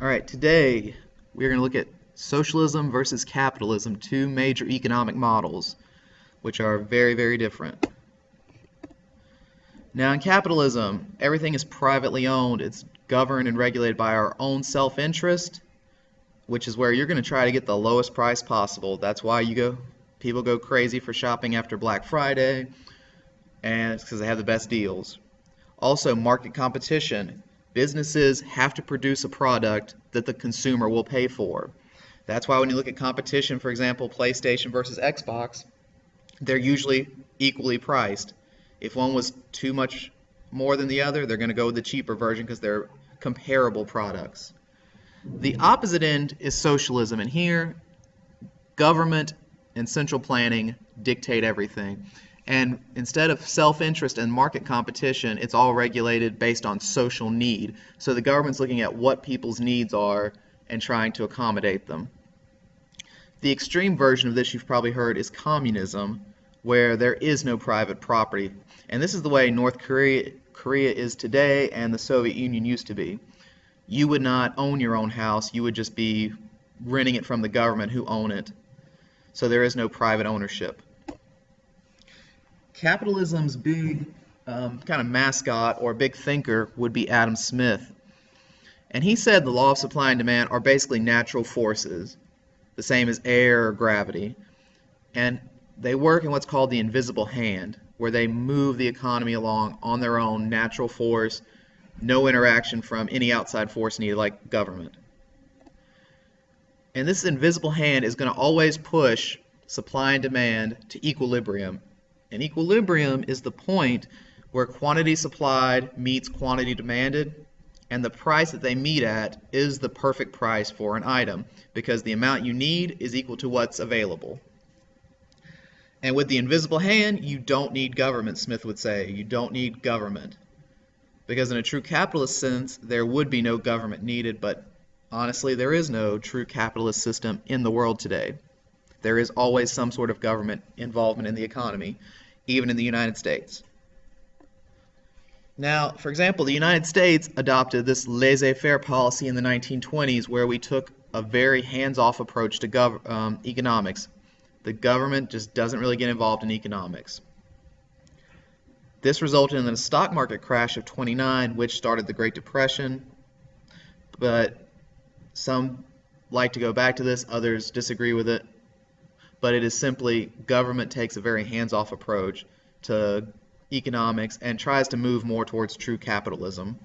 Alright, today we're going to look at socialism versus capitalism, two major economic models, which are very, very different. Now in capitalism, everything is privately owned. It's governed and regulated by our own self-interest, which is where you're going to try to get the lowest price possible. That's why people go crazy for shopping after Black Friday, and it's because they have the best deals. Also, market competition. Businesses have to produce a product that the consumer will pay for. That's why when you look at competition, for example, PlayStation versus Xbox, they're usually equally priced. If one was too much more than the other, they're going to go with the cheaper version because they're comparable products. The opposite end is socialism, and here government and central planning dictate everything. And instead of self-interest and market competition, it's all regulated based on social need. So the government's looking at what people's needs are and trying to accommodate them. The extreme version of this you've probably heard is communism, where there is no private property. And this is the way North Korea is today and the Soviet Union used to be. You would not own your own house. You would just be renting it from the government who own it. So there is no private ownership. Capitalism's big kind of mascot or big thinker would be Adam Smith. And he said the law of supply and demand are basically natural forces, the same as air or gravity. And they work in what's called the invisible hand, where they move the economy along on their own natural force, no interaction from any outside force needed like government. And this invisible hand is going to always push supply and demand to equilibrium. And equilibrium is the point where quantity supplied meets quantity demanded, and the price that they meet at is the perfect price for an item, because the amount you need is equal to what's available. And with the invisible hand, you don't need government, Smith would say. You don't need government. Because in a true capitalist sense, there would be no government needed, but honestly, there is no true capitalist system in the world today. There is always some sort of government involvement in the economy, even in the United States. Now, for example, the United States adopted this laissez-faire policy in the 1920s where we took a very hands-off approach to economics. The government just doesn't really get involved in economics. This resulted in a stock market crash of '29, which started the Great Depression, but some like to go back to this, others disagree with it. But it is simply government takes a very hands-off approach to economics and tries to move more towards true capitalism.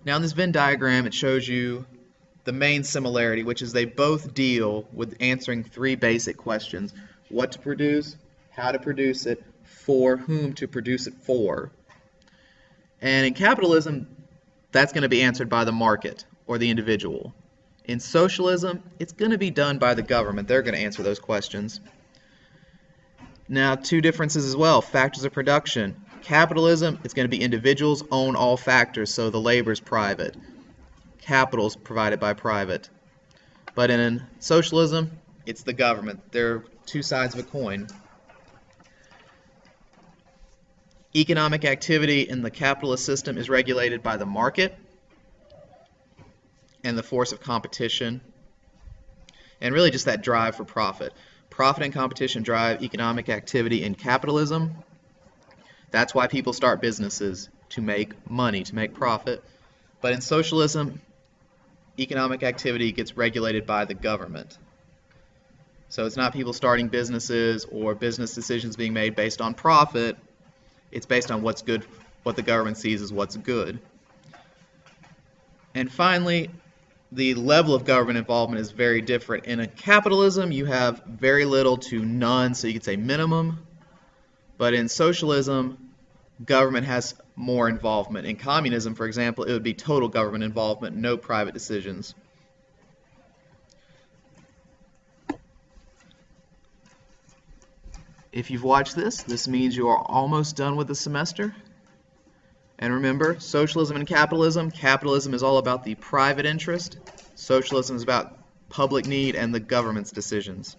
Now in this Venn diagram, it shows you the main similarity, which is they both deal with answering three basic questions: what to produce, how to produce it, for whom to produce it for. And in capitalism, that's going to be answered by the market or the individual. In socialism, it's going to be done by the government. They're going to answer those questions. Now, two differences as well. Factors of production. Capitalism, it's going to be individuals own all factors, so the labor is private. Capital is provided by private. But in socialism, it's the government. They're two sides of a coin. Economic activity in the capitalist system is regulated by the market and the force of competition, and really just that drive for profit. Profit and competition drive economic activity in capitalism. That's why people start businesses, to make money, to make profit. But in socialism, economic activity gets regulated by the government. So it's not people starting businesses or business decisions being made based on profit. It's based on what's good, what the government sees as what's good. And finally, the level of government involvement is very different. In a capitalism, you have very little to none, so you could say minimum. But in socialism, government has more involvement. In communism, for example, it would be total government involvement, no private decisions. If you've watched this means you are almost done with the semester. And remember, socialism and capitalism is all about the private interest. Socialism is about public need and the government's decisions.